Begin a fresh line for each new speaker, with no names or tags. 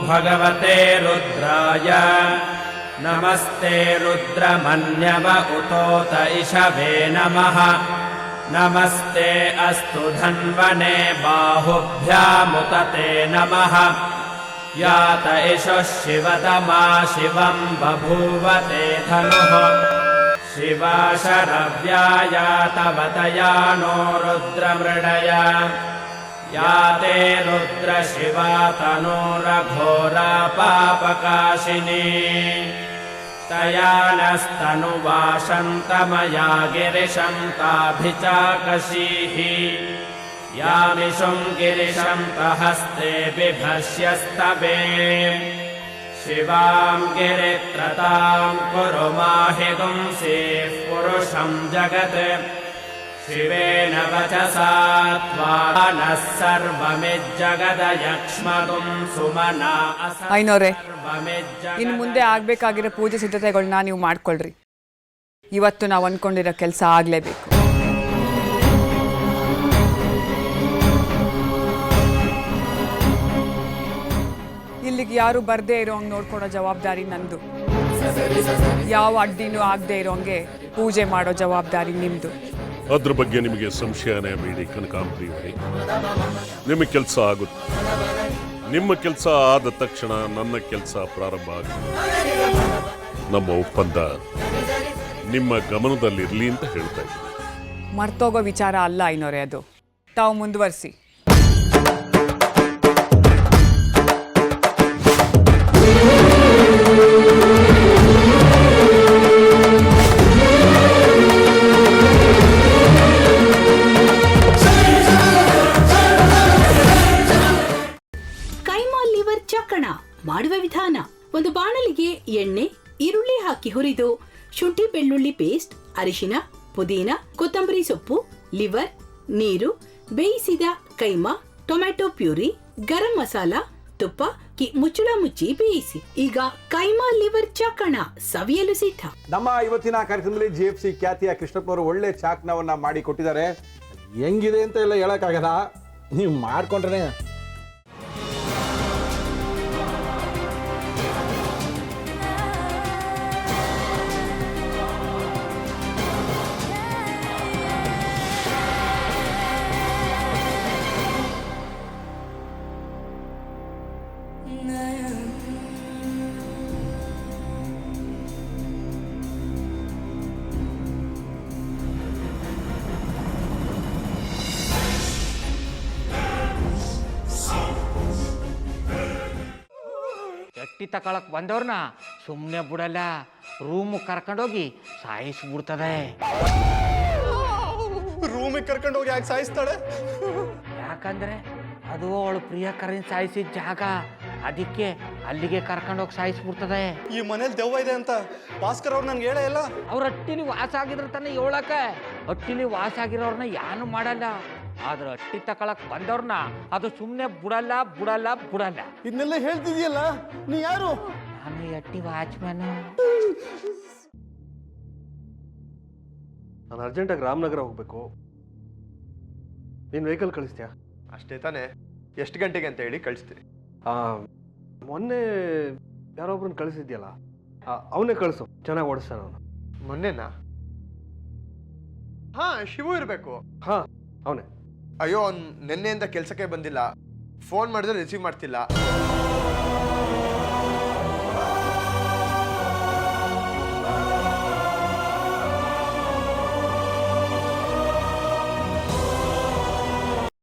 भगवते रुद्राय नमस्ते रुद्रमन्यव उतोत इषवे नमः नमस्ते अस्तु धन्वने बाहुभ्यामुतते नमः यात इषः शिवतमा शिवं बभूवते धनुः शिवा शरव्यायातवतया नो रुद्रमृडय याते रुद्र शिवा तनूरघोरा पापकाशिनी तया नस्तनुवाशन्तमया गिरिशं ताभिचाकशीः यामिषुं गिरिशं तहस्ते बिभस्यस्तवे शिवां गिरित्रतां कुरु माहिगुंसीः पुरुषं जगत् शिवेन वचसा त्वानः सर्वमिज्जगदयक्ष्मगुं ಸುಮನಾ
ಐನೋರೆ ಇನ್ನು ಮುಂದೆ ಆಗಬೇಕಾಗಿರೋ ಪೂಜೆ ಸಿದ್ಧತೆಗಳನ್ನ ನೀವು ಮಾಡ್ಕೊಳ್ರಿ. ಇವತ್ತು ನಾವು ಅಂದ್ಕೊಂಡಿರೋ ಕೆಲಸ ಆಗಲೇಬೇಕು. ಇಲ್ಲಿಗೆ ಯಾರು ಬರದೇ ಇರೋಂಗೆ ನೋಡ್ಕೊಡೋ ಜವಾಬ್ದಾರಿ ನಂದು. ಯಾವ ಅಡ್ಡಿನೂ ಆಗದೆ ಇರೋಂಗೆ ಪೂಜೆ ಮಾಡೋ ಜವಾಬ್ದಾರಿ ನಿಮ್ಮದು.
ಅದ್ರ ಬಗ್ಗೆ ನಿಮಗೆ ಸಂಶಯನೇ ಬೇಡಿ ಕನಕಾಂಬರಿಯವರೇ, ನಿಮಗೆ ಕೆಲಸ ಆಗುತ್ತೆ. ನಿಮ್ಮ ಕೆಲಸ ಆದ ತಕ್ಷಣ ನನ್ನ ಕೆಲಸ ಪ್ರಾರಂಭ ಆಗುತ್ತೆ. ನಮ್ಮ ಒಪ್ಪಂದ ನಿಮ್ಮ ಗಮನದಲ್ಲಿರಲಿ ಅಂತ ಹೇಳ್ತಾ ಇದ್ದೀನಿ.
ಮರ್ತೋಗೋ ವಿಚಾರ ಅಲ್ಲ ಐನೋರೆ, ಅದು ತಾವು ಮುಂದುವರಿಸಿ.
ಮಾಡುವ ವಿಧಾನ: ಒಂದು ಬಾಣಲಿಗೆ ಎಣ್ಣೆ, ಈರುಳ್ಳಿ ಹಾಕಿ ಹುರಿದು ಶುಂಠಿ ಬೆಳ್ಳುಳ್ಳಿ ಪೇಸ್ಟ್, ಅರಿಶಿನ, ಪುದೀನ, ಕೊತ್ತಂಬರಿ ಸೊಪ್ಪು, ಲಿವರ್, ನೀರು, ಬೇಯಿಸಿದ ಕೈಮಾ, ಟೊಮ್ಯಾಟೊ ಪ್ಯೂರಿ, ಗರಂ ಮಸಾಲ, ತುಪ್ಪ ಮುಚ್ಚಳ ಮುಚ್ಚಿ ಬೇಯಿಸಿ. ಈಗ ಕೈಮಾ ಲಿವರ್ ಚಾಕಣ ಸವಿಯಲು ಸಿದ್ಧ.
ನಮ್ಮ ಇವತ್ತಿನ ಕಾರ್ಯಕ್ರಮದಲ್ಲಿ GFC ಖ್ಯಾತಿಯ ಕೃಷ್ಣಪ್ಪನವರು ಒಳ್ಳೆ ಚಾಕ್ನವನ್ನ ಮಾಡಿ ಕೊಟ್ಟಿದ್ದಾರೆ. ಹೆಂಗಿದೆ ಅಂತ ಎಲ್ಲ ಹೇಳಕ್ಕಾಗಲ್ಲ, ನೀವು ಮಾಡ್ಕೊಂಡ್ರೆ.
ಎಟ್ಟಿ ತಕೊಳಕ್ ಬಂದವ್ರನ್ನ ಸುಮ್ಮನೆ ಬಿಡಲ್ಲ, ರೂಮ್ ಕರ್ಕೊಂಡೋಗಿ ಸಾಯಿಸ್ಬಿಡ್ತದೆ.
ರೂಮಿಗೆ ಕರ್ಕೊಂಡೋಗಿ ಯಾಕೆ ಸಾಯಿಸ್ತಾಳೆ?
ಯಾಕಂದ್ರೆ ಅದು ಅವಳು ಪ್ರಿಯಕರನ್ ಸಾಯಿಸಿದ ಜಾಗ, ಅದಕ್ಕೆ ಅಲ್ಲಿಗೆ ಕರ್ಕೊಂಡೋಗಿ ಸಾಯಿಸ್ಬಿಡ್ತದೆ.
ಈ ಮನೇಲಿ ದೆವ್ವ ಇದೆ ಅಂತ ಭಾಸ್ಕರ್ ಅವ್ರು ನನ್ಗೆ ಹೇಳೇ ಇಲ್ಲ.
ಅವ್ರ ಹಟ್ಟಿಲಿ ವಾಸ ಆಗಿದ್ರ ತಾನೆ ಹೇಳಕ. ಹಟ್ಟಿಲಿ ವಾಸ ಆಗಿರೋರ್ನ ಯಾನು ಮಾಡಲ್ಲ, ಆದ್ರೆ ಹಟ್ಟಿ ತಕೊಳಕ್ ಬಂದವ್ರನ್ನ ಅದು ಸುಮ್ಮನೆ ಬಿಡಲ್ಲ ಬಿಡಲ್ಲ ಬಿಡಲ್ಲ.
ಇದನ್ನೆಲ್ಲ ಹೇಳ್ತಿದ್ಯಲ್ಲ, ನೀ ಯಾರು?
ನಾನು ಹಟ್ಟಿ ವಾಚ್ಮ್ಯಾನ್.
ನಾನು ಅರ್ಜೆಂಟಾಗಿ ರಾಮನಗರ ಹೋಗ್ಬೇಕು. ನೀನು ವೆಹಿಕಲ್ ಕಳಿಸ್ತೀಯಾ?
ಅಷ್ಟೇ ತಾನೆ. ಎಷ್ಟು ಗಂಟೆಗೆ ಅಂತ ಹೇಳಿ ಕಳಿಸ್ತೀರಿ?
ಮೊನ್ನೆ ಯಾರೊಬ್ರನ್ನ ಕಳಿಸಿದ್ಯಲ್ಲ, ಅವನೇ ಕಳಿಸು, ಚೆನ್ನಾಗಿ ಓಡಿಸ್ತಾನ ಅವನು.
ಮೊನ್ನೆನಾ? ಹಾ, ಶಿವು ಇರಬೇಕು.
ಹಾ ಅವನೇ.
ಅಯ್ಯೋ ಅವ್ನು ನಿನ್ನೆಯಿಂದ ಕೆಲಸಕ್ಕೆ ಬಂದಿಲ್ಲ, ಫೋನ್ ಮಾಡಿದ್ರೆ ರಿಸೀವ್ ಮಾಡ್ತಿಲ್ಲ.